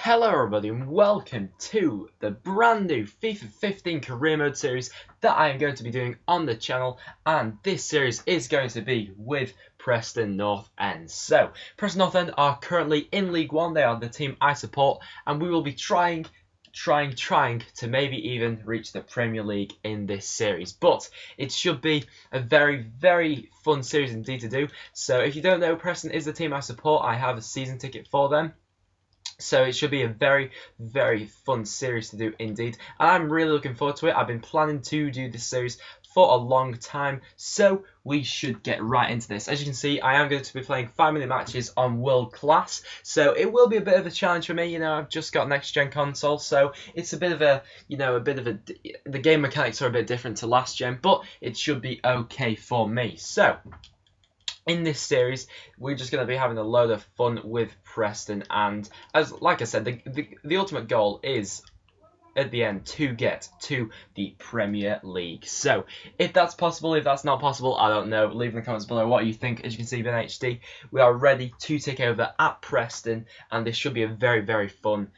Hello everybody and welcome to the brand new FIFA 15 career mode series that I am going to be doing on the channel, and this series is going to be with Preston North End. So Preston North End are currently in League One. They are the team I support, and we will be trying to maybe even reach the Premier League in this series. But it should be a very fun series indeed to do. So if you don't know, Preston is the team I support. I have a season ticket for them. So it should be a very fun series to do indeed, and I'm really looking forward to it. I've been planning to do this series for a long time, so we should get right into this. As you can see, I am going to be playing 5-minute matches on World Class, so it will be a bit of a challenge for me. You know, I've just got next gen console, so it's a bit of a, the game mechanics are a bit different to last gen, but it should be okay for me. So in this series, we're just going to be having a load of fun with Preston, and like I said, the ultimate goal is at the end to get to the Premier League. So if that's possible, if that's not possible, I don't know. Leave in the comments below what you think. As you can see, Ben HD, we are ready to take over at Preston, and this should be a very fun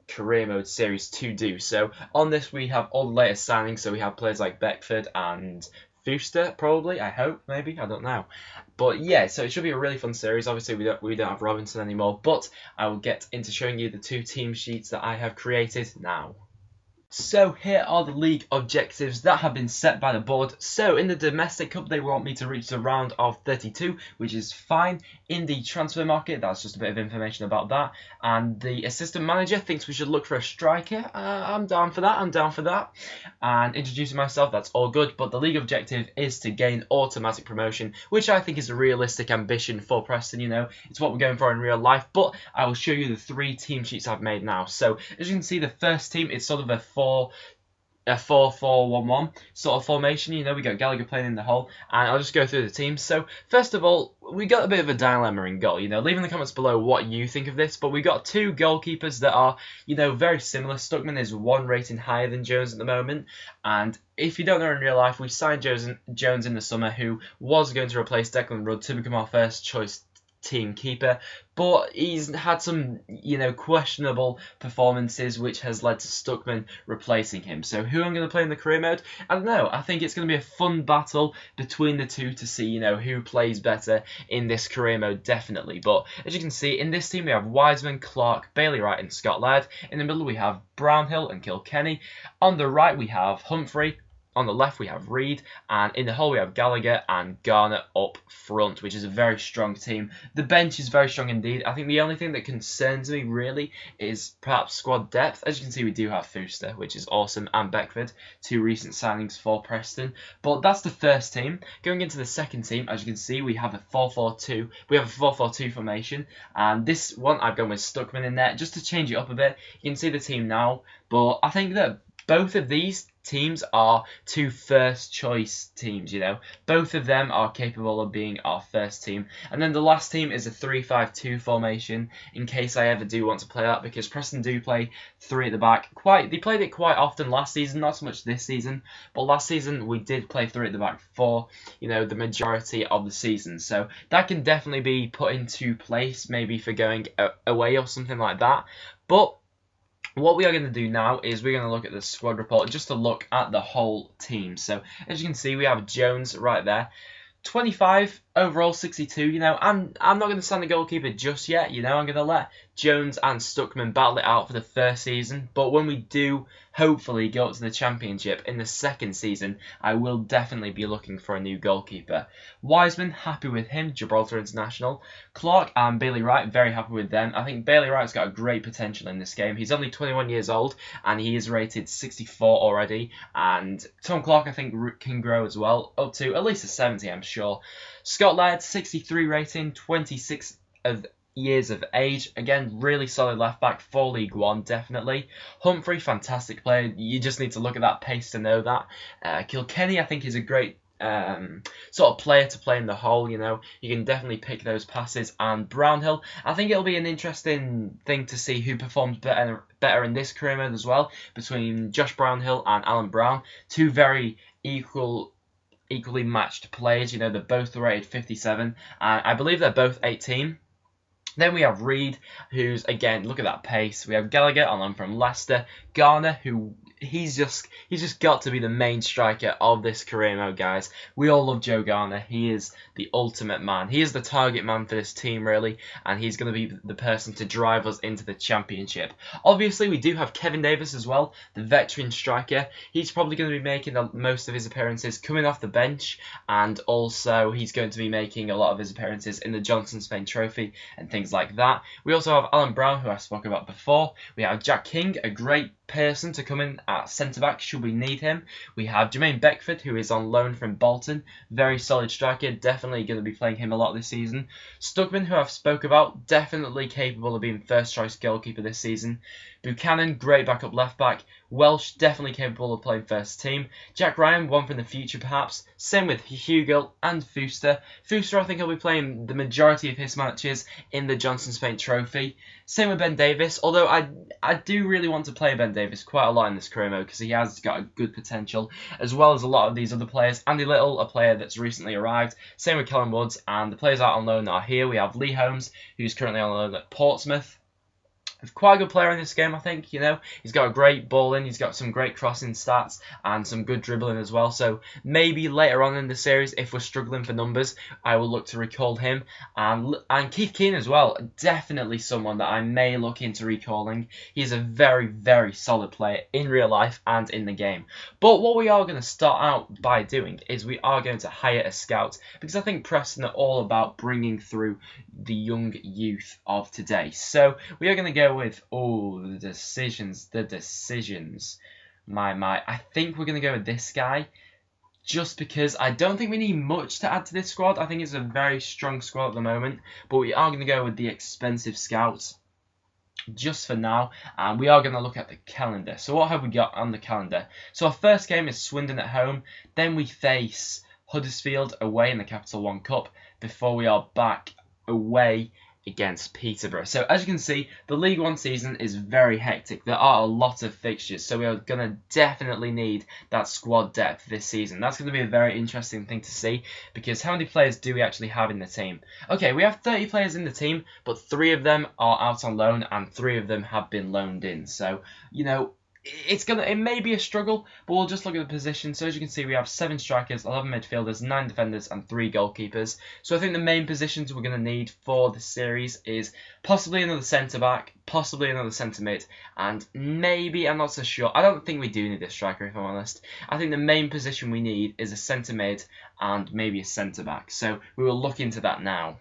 career mode series to do. So on this, we have all the latest signings. So we have players like Beckford and Booster, probably, I hope, maybe, I don't know. But yeah, so it should be a really fun series. Obviously, we don't have Robinson anymore, but I will get into showing you the two team sheets that I have created now. So here are the league objectives that have been set by the board. So in the domestic cup, they want me to reach the round of 32, which is fine. In the transfer market, that's just a bit of information about that. And the assistant manager thinks we should look for a striker. I'm down for that. And introducing myself, that's all good. But the league objective is to gain automatic promotion, which I think is a realistic ambition for Preston. You know, it's what we're going for in real life. But I will show you the three team sheets I've made now. So as you can see, the first team is sort of a 4-4-1-1 sort of formation. You know, we got Gallagher playing in the hole, and I'll just go through the teams. So first of all, we got a bit of a dilemma in goal. You know, leave in the comments below what you think of this. But we got two goalkeepers that are, you know, very similar. Stuckman is one rating higher than Jones at the moment, and if you don't know in real life, we signed Jones in the summer, who was going to replace Declan Rudd to become our first choice team keeper, but he's had some, you know, questionable performances, which has led to Stuckman replacing him. So who I'm going to play in the career mode, I don't know. I think it's going to be a fun battle between the two to see, you know, who plays better in this career mode, definitely. But as you can see, in this team we have Wiseman, Clark, Bailey Wright and Scott Laird. In the middle we have Brownhill and Kilkenny. On the right we have Humphrey. On the left we have Reed, and in the hole we have Gallagher and Garner up front, which is a very strong team. The bench is very strong indeed. I think the only thing that concerns me really is perhaps squad depth. As you can see, we do have Fuster, which is awesome, and Beckford, two recent signings for Preston. But that's the first team. Going into the second team, as you can see, we have a 4-4-2. We have a 4-4-2 formation, and this one I've gone with Stuckman in there just to change it up a bit. You can see the team now, but I think that both of these teams are two first choice teams, you know. Both of them are capable of being our first team. And then the last team is a 3-5-2 formation, in case I ever do want to play that, because Preston do play three at the back. They played it quite often last season, not so much this season, but last season we did play three at the back for, you know, the majority of the season. So that can definitely be put into place, maybe for going away or something like that. But what we are going to do now is we're going to look at the squad report just to look at the whole team. So as you can see, we have Jones right there. 25 overall, 62. You know, I'm not going to sign the goalkeeper just yet. You know, I'm going to let Jones and Stuckman battle it out for the first season. But when we do hopefully go up to the Championship in the second season, I will definitely be looking for a new goalkeeper. Wiseman, happy with him, Gibraltar international. Clark and Bailey Wright, very happy with them. I think Bailey Wright's got a great potential in this game. He's only 21 years old and he is rated 64 already. And Tom Clark, I think, can grow as well, up to at least a 70, I'm sure. Scott Laird, 63 rating, 26 years of age. Again, really solid left back for League One, definitely. Humphrey, fantastic player. You just need to look at that pace to know that. Kilkenny, I think, is a great sort of player to play in the hole. You know, you can definitely pick those passes. And Brownhill, I think it'll be an interesting thing to see who performs better in this career mode as well, between Josh Brownhill and Alan Brown. Two very equally matched players. You know, they're both rated 57, and I believe they're both 18. Then we have Reed, who's, again, look at that pace. We have Gallagher on loan from Leicester. Garner, who he's just got to be the main striker of this career mode, guys. We all love Joe Garner. He is the ultimate man. He is the target man for this team, really, and he's going to be the person to drive us into the championship. Obviously, we do have Kevin Davis as well, the veteran striker. He's probably going to be making most of his appearances coming off the bench, and also he's going to be making a lot of his appearances in the Johnson Spain Trophy and things like that. We also have Alan Brown, who I spoke about before. We have Jack King, a great person to come in at centre-back should we need him. We have Jermaine Beckford, who is on loan from Bolton. Very solid striker, definitely going to be playing him a lot this season. Stugman, who I've spoke about, definitely capable of being first-choice goalkeeper this season. Buchanan, great backup left-back. Welsh, definitely capable of playing first team. Jack Ryan, one from the future perhaps. Same with Hugill and Fuster. Fuster, I think he'll be playing the majority of his matches in the Johnson Spain Trophy. Same with Ben Davis, although I do really want to play Ben Davis quite a lot in this career mode because he has got a good potential, as well as a lot of these other players. Andy Little, a player that's recently arrived. Same with Callum Woods, and the players out on loan that are here. We have Lee Holmes, who's currently on loan at Portsmouth. Quite a good player in this game, I think. You know, he's got a great ball in, he's got some great crossing stats and some good dribbling as well. So maybe later on in the series, if we're struggling for numbers, I will look to recall him. And Keith Keane as well, definitely someone that I may look into recalling. He's a very, very solid player in real life and in the game. But what we are going to start out by doing is we are going to hire a scout, because I think Preston are all about bringing through the young youth of today. So we are going to go with the decisions. My. I think we're going to go with this guy, just because I don't think we need much to add to this squad. I think it's a very strong squad at the moment, but we are going to go with the expensive scouts just for now, and we are going to look at the calendar. So what have we got on the calendar? So our first game is Swindon at home, then we face Huddersfield away in the Capital One Cup before we are back away against Peterborough. So as you can see, the League One season is very hectic. There are a lot of fixtures, so we are going to definitely need that squad depth this season. That's going to be a very interesting thing to see, because how many players do we actually have in the team? Okay, we have 30 players in the team, but 3 of them are out on loan and 3 of them have been loaned in. So, you know, it may be a struggle, but we'll just look at the position. So as you can see, we have 7 strikers, 11 midfielders, 9 defenders, and 3 goalkeepers. So I think the main positions we're going to need for the series is possibly another centre back, possibly another centre mid, and maybe, I'm not so sure, I don't think we do need a striker if I'm honest. I think the main position we need is a centre mid and maybe a centre back. So we will look into that now.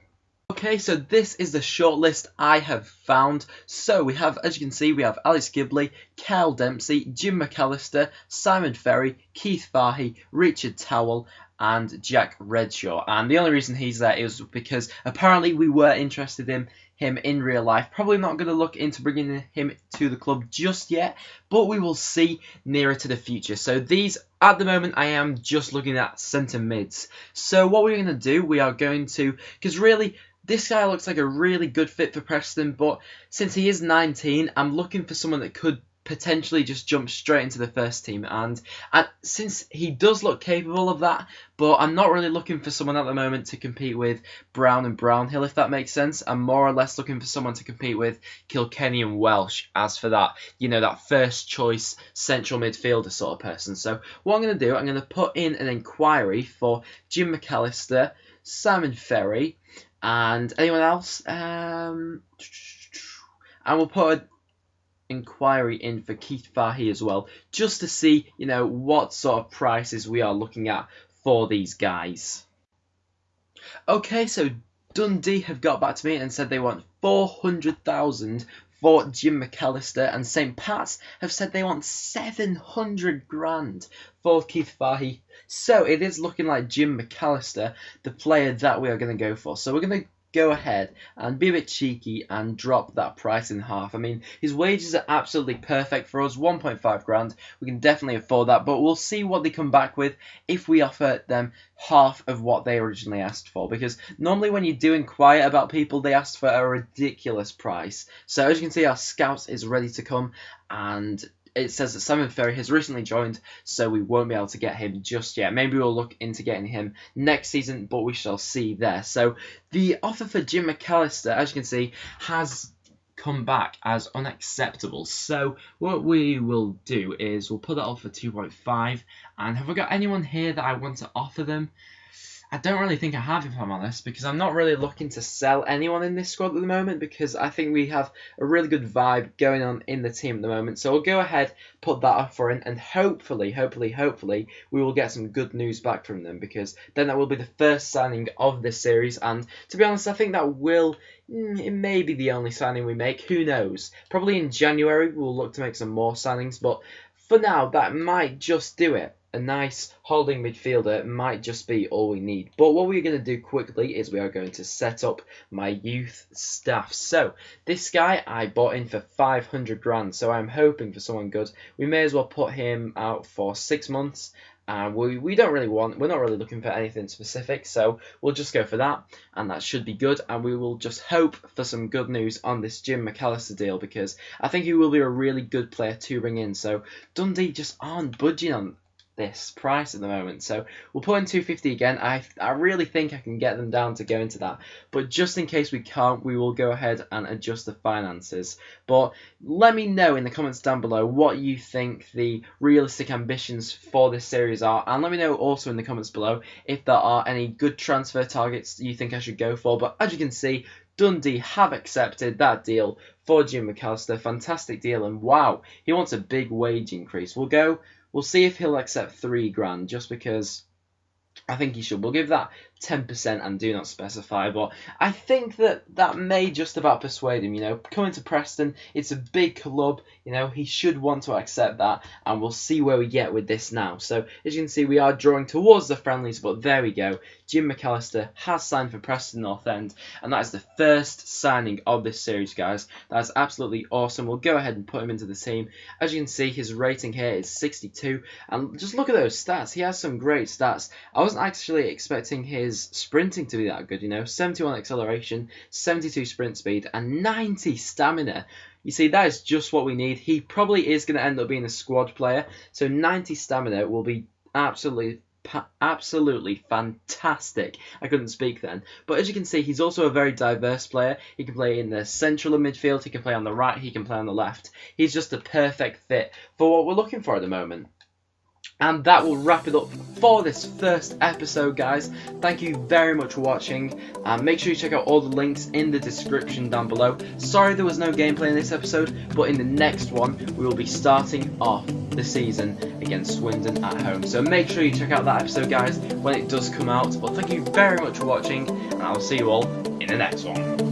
Okay, so this is the shortlist I have found. So we have, as you can see, we have Alex Gibley, Kyle Dempsey, Jim McAllister, Simon Ferry, Keith Fahey, Richard Towell, and Jack Redshaw. And the only reason he's there is because apparently we were interested in him in real life. Probably not going to look into bringing him to the club just yet, but we will see nearer to the future. So these, at the moment, I am just looking at centre mids. So what we're going to do, we are going to, because really, this guy looks like a really good fit for Preston, but since he is 19, I'm looking for someone that could potentially just jump straight into the first team. And since he does look capable of that, but I'm not really looking for someone at the moment to compete with Brown and Brownhill, if that makes sense. I'm more or less looking for someone to compete with Kilkenny and Welsh as for that, you know, that first choice central midfielder sort of person. So what I'm going to do, I'm going to put in an inquiry for Jim McAllister, Simon Ferry, and anyone else. And we'll put an inquiry in for Keith Fahey as well, just to see, you know, what sort of prices we are looking at for these guys. Okay, so Dundee have got back to me and said they want 400,000 for Jim McAllister, and St. Pat's have said they want 700 grand for Keith Fahey. So it is looking like Jim McAllister, the player that we are going to go for. So we're going to go ahead and be a bit cheeky and drop that price in half. I mean, his wages are absolutely perfect for us, 1.5 grand. We can definitely afford that, but we'll see what they come back with if we offer them half of what they originally asked for, because normally when you do inquire about people, they ask for a ridiculous price. So as you can see, our scout is ready to come, and it says that Simon Ferry has recently joined, so we won't be able to get him just yet. Maybe we'll look into getting him next season, but we shall see there. So the offer for Jim McAllister, as you can see, has come back as unacceptable. So what we will do is we'll put that up for 2.5. And have I got anyone here that I want to offer them? I don't really think I have, if I'm honest, because I'm not really looking to sell anyone in this squad at the moment, because I think we have a really good vibe going on in the team at the moment. So we'll go ahead, put that offer in, and hopefully, we will get some good news back from them, because then that will be the first signing of this series. And to be honest, I think that it may be the only signing we make. Who knows? Probably in January we'll look to make some more signings, but for now that might just do it. A nice holding midfielder might just be all we need. But what we're going to do quickly is we are going to set up my youth staff. So this guy I bought in for 500 grand, so I'm hoping for someone good. We may as well put him out for 6 months. And we're not really looking for anything specific, so we'll just go for that, and that should be good. And we will just hope for some good news on this Jim McAllister deal, because I think he will be a really good player to bring in. So Dundee just aren't budging on this price at the moment, so we'll put in 250 again. I really think I can get them down to go into that, but just in case we can't, we will go ahead and adjust the finances. But let me know in the comments down below what you think the realistic ambitions for this series are, and let me know also in the comments below if there are any good transfer targets you think I should go for. But as you can see, Dundee have accepted that deal for Jim McAllister. Fantastic deal, and wow, he wants a big wage increase. We'll see if he'll accept 3 grand, just because I think he should. We'll give that 10% and do not specify, but I think that may just about persuade him. You know, coming to Preston, it's a big club. You know, he should want to accept that, and we'll see where we get with this now. So as you can see, we are drawing towards the friendlies, but there we go. Jim McAllister has signed for Preston North End, and that is the first signing of this series, guys. That's absolutely awesome. We'll go ahead and put him into the team. As you can see, his rating here is 62, and just look at those stats. He has some great stats. I wasn't actually expecting his sprinting to be that good, you know. 71 acceleration, 72 sprint speed, and 90 stamina. You see, that is just what we need. He probably is going to end up being a squad player, so 90 stamina will be absolutely fantastic. I couldn't speak then. But as you can see, he's also a very diverse player. He can play in the central of midfield, he can play on the right, he can play on the left. He's just a perfect fit for what we're looking for at the moment. And that will wrap it up for this first episode, guys. Thank you very much for watching. Make sure you check out all the links in the description down below. Sorry there was no gameplay in this episode, but in the next one, we will be starting off the season against Swindon at home. So make sure you check out that episode, guys, when it does come out. But thank you very much for watching, and I'll see you all in the next one.